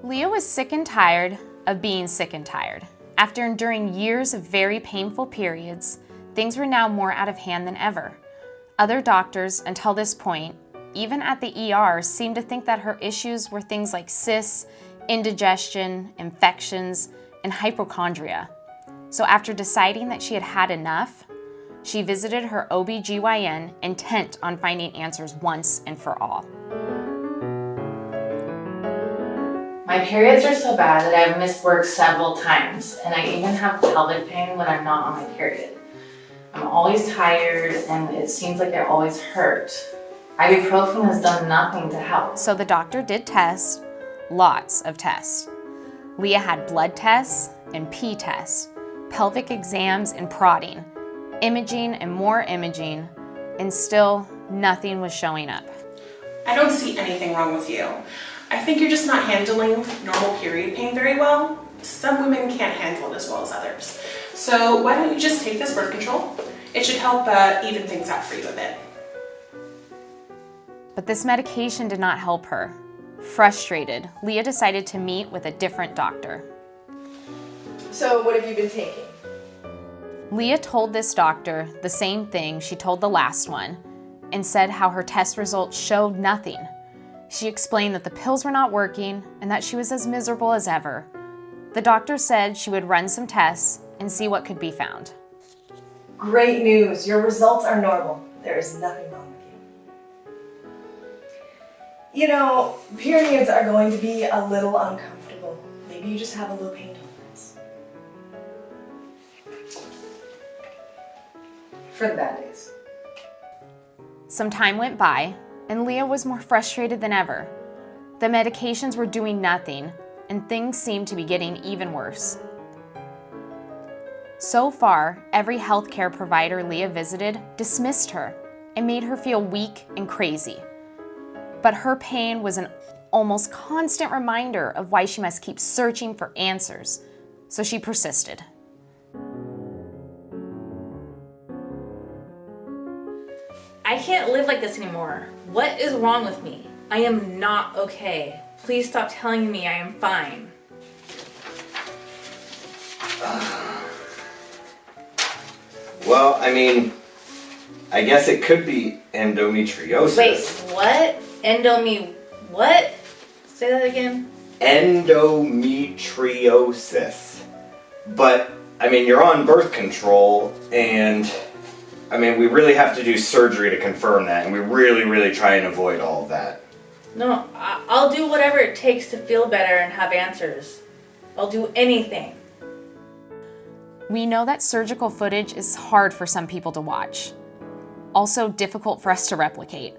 Leah was sick and tired of being sick and tired. After enduring years of very painful periods, things were now more out of hand than ever. Other doctors, until this point, even at the ER, seemed to think that her issues were things like cysts, indigestion, infections, and hypochondria. So after deciding that she had had enough, she visited her OB/GYN intent on finding answers once and for all. My periods are so bad that I've missed work several times, and I even have pelvic pain when I'm not on my period. I'm always tired, and it seems like I always hurt. Ibuprofen has done nothing to help. So the doctor did tests, lots of tests. Leah had blood tests and pee tests, pelvic exams and prodding, imaging and more imaging, and still nothing was showing up. I don't see anything wrong with you. I think you're just not handling normal period pain very well. Some women can't handle it as well as others. So why don't you just take this birth control? It should help even things out for you a bit. But this medication did not help her. Frustrated, Leah decided to meet with a different doctor. So what have you been taking? Leah told this doctor the same thing she told the last one and said how her test results showed nothing. She explained that the pills were not working and that she was as miserable as ever. The doctor said she would run some tests and see what could be found. Great news, your results are normal. There is nothing wrong with you. You know, periods are going to be a little uncomfortable. Maybe you just have a low pain tolerance. For the bad days. Some time went by, and Leah was more frustrated than ever. The medications were doing nothing, and things seemed to be getting even worse. So far, every healthcare provider Leah visited dismissed her and made her feel weak and crazy. But her pain was an almost constant reminder of why she must keep searching for answers, so she persisted. I can't live like this anymore. What is wrong with me? I am not okay. Please stop telling me I am fine. Well, I mean, I guess it could be endometriosis. Wait, what? What? Say that again. Endometriosis. But, I mean, you're on birth control, and, I mean, we really have to do surgery to confirm that, and we really try and avoid all of that. No, I'll do whatever it takes to feel better and have answers. I'll do anything. We know that surgical footage is hard for some people to watch. Also difficult for us to replicate.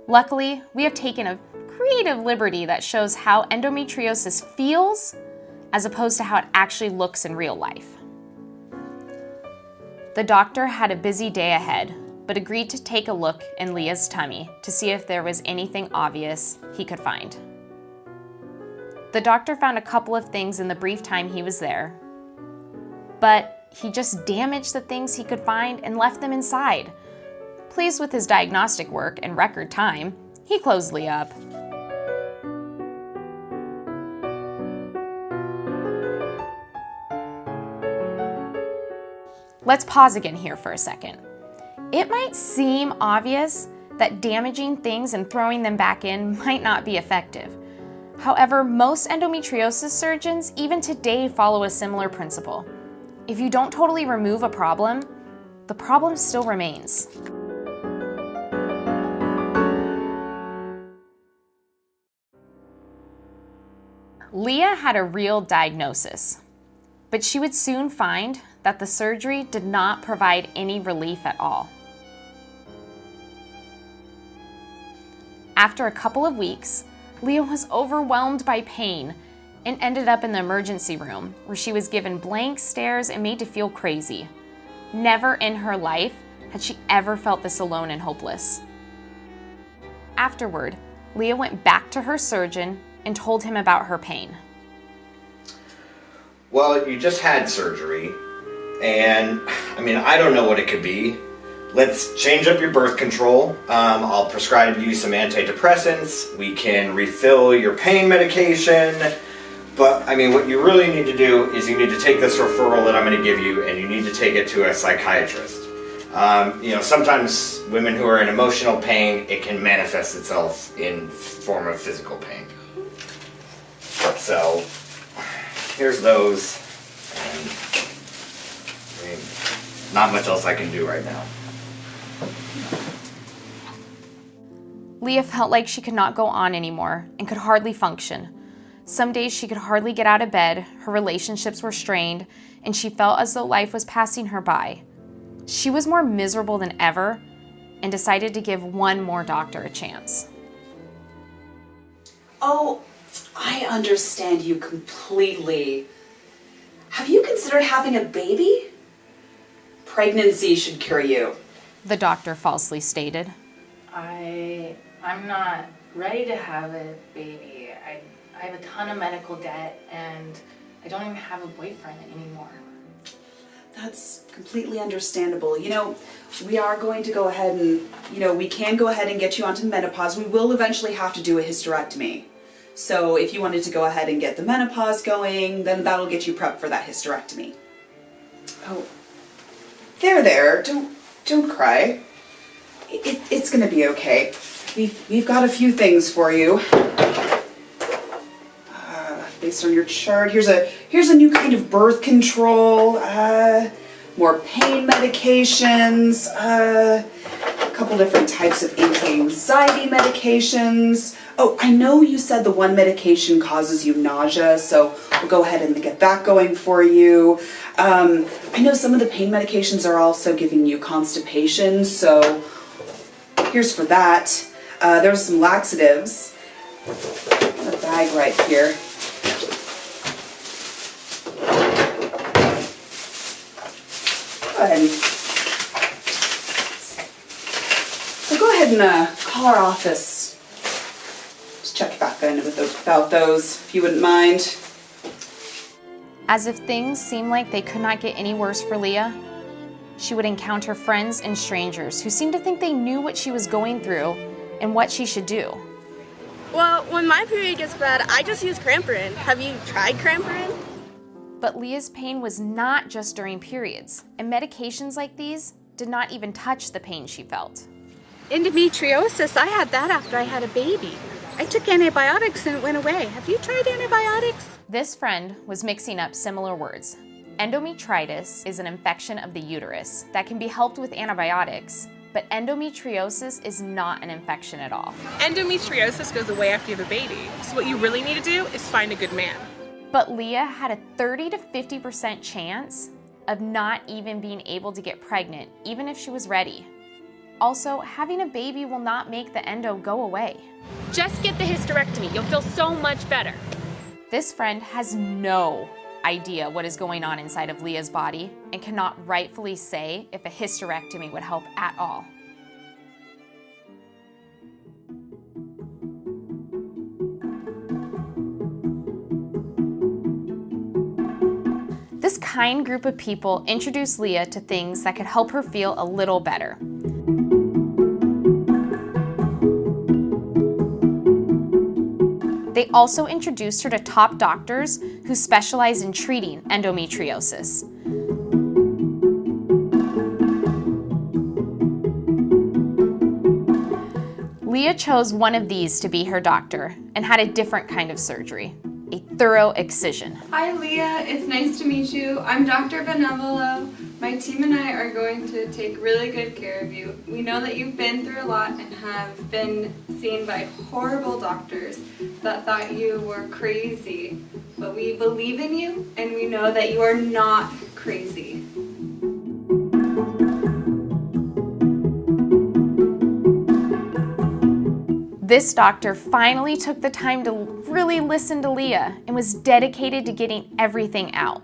Luckily, we have taken a creative liberty that shows how endometriosis feels as opposed to how it actually looks in real life. The doctor had a busy day ahead, but agreed to take a look in Leah's tummy to see if there was anything obvious he could find. The doctor found a couple of things in the brief time he was there, but he just damaged the things he could find and left them inside. Pleased with his diagnostic work and record time, he closed Leah up. Let's pause again here for a second. It might seem obvious that damaging things and throwing them back in might not be effective. However, most endometriosis surgeons even today follow a similar principle. If you don't totally remove a problem, the problem still remains. Leah had a real diagnosis, but she would soon find that the surgery did not provide any relief at all. After a couple of weeks, Leah was overwhelmed by pain and ended up in the emergency room where she was given blank stares and made to feel crazy. Never in her life had she ever felt this alone and hopeless. Afterward, Leah went back to her surgeon and told him about her pain. Well, you just had surgery, and I mean, I don't know what it could be. Let's change up your birth control. I'll prescribe you some antidepressants. We can refill your pain medication. But I mean, what you really need to do is you need to take this referral that I'm going to give you, and you need to take it to a psychiatrist. Sometimes women who are in emotional pain, it can manifest itself in form of physical pain. So here's those, and I mean, not much else I can do right now. Leah felt like she could not go on anymore and could hardly function. Some days she could hardly get out of bed, her relationships were strained, and she felt as though life was passing her by. She was more miserable than ever and decided to give one more doctor a chance. Oh, I understand you completely. Have you considered having a baby? Pregnancy should cure you. The doctor falsely stated. I'm not ready to have a baby. I have a ton of medical debt and I don't even have a boyfriend anymore. That's completely understandable. We are going to go ahead and, we can go ahead and get you onto menopause. We will eventually have to do a hysterectomy. So if you wanted to go ahead and get the menopause going, then that'll get you prepped for that hysterectomy. Oh, there. Don't cry. It's gonna be okay. We've got a few things for you. Based on your chart, here's a new kind of birth control. More pain medications. A couple different types of anti-anxiety medications. Oh, I know you said the one medication causes you nausea, so we'll go ahead and get that going for you. I know some of the pain medications are also giving you constipation, so here's for that. There's some laxatives. In a bag right here. Go ahead. So go ahead and call our office. Just check back in about those, if you wouldn't mind. As if things seemed like they could not get any worse for Leah, she would encounter friends and strangers who seemed to think they knew what she was going through and what she should do. Well, when my period gets bad, I just use Cramperin. Have you tried Cramperin? But Leah's pain was not just during periods, and medications like these did not even touch the pain she felt. Endometriosis, I had that after I had a baby. I took antibiotics and it went away. Have you tried antibiotics? This friend was mixing up similar words. Endometritis is an infection of the uterus that can be helped with antibiotics, but endometriosis is not an infection at all. Endometriosis goes away after you have a baby. So what you really need to do is find a good man. But Leah had a 30 to 50% chance of not even being able to get pregnant, even if she was ready. Also, having a baby will not make the endo go away. Just get the hysterectomy. You'll feel so much better. This friend has no idea what is going on inside of Leah's body and cannot rightfully say if a hysterectomy would help at all. This kind group of people introduced Leah to things that could help her feel a little better. They also introduced her to top doctors who specialize in treating endometriosis. Leah chose one of these to be her doctor and had a different kind of surgery, a thorough excision. Hi Leah, it's nice to meet you. I'm Dr. Benevolo. My team and I are going to take really good care of you. We know that you've been through a lot and have been seen by horrible doctors that thought you were crazy. But we believe in you and we know that you are not crazy. This doctor finally took the time to really listen to Leah and was dedicated to getting everything out.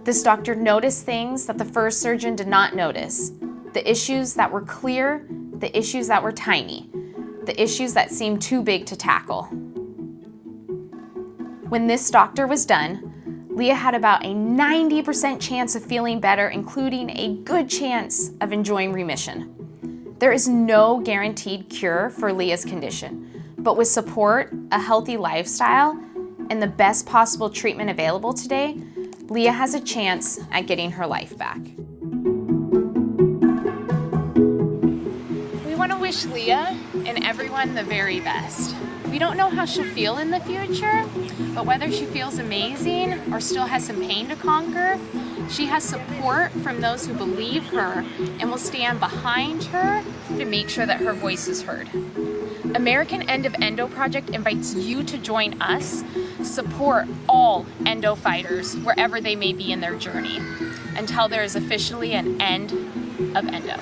This doctor noticed things that the first surgeon did not notice. The issues that were clear, the issues that were tiny, the issues that seemed too big to tackle. When this doctor was done, Leah had about a 90% chance of feeling better, including a good chance of enjoying remission. There is no guaranteed cure for Leah's condition, But with support, a healthy lifestyle, and the best possible treatment available today, Leah has a chance at getting her life back. We want to wish Leah and everyone the very best. We don't know how she'll feel in the future, but whether she feels amazing or still has some pain to conquer, she has support from those who believe her and will stand behind her to make sure that her voice is heard. American End of Endo Project invites you to join us, support all endo fighters wherever they may be in their journey, until there is officially an end of endo.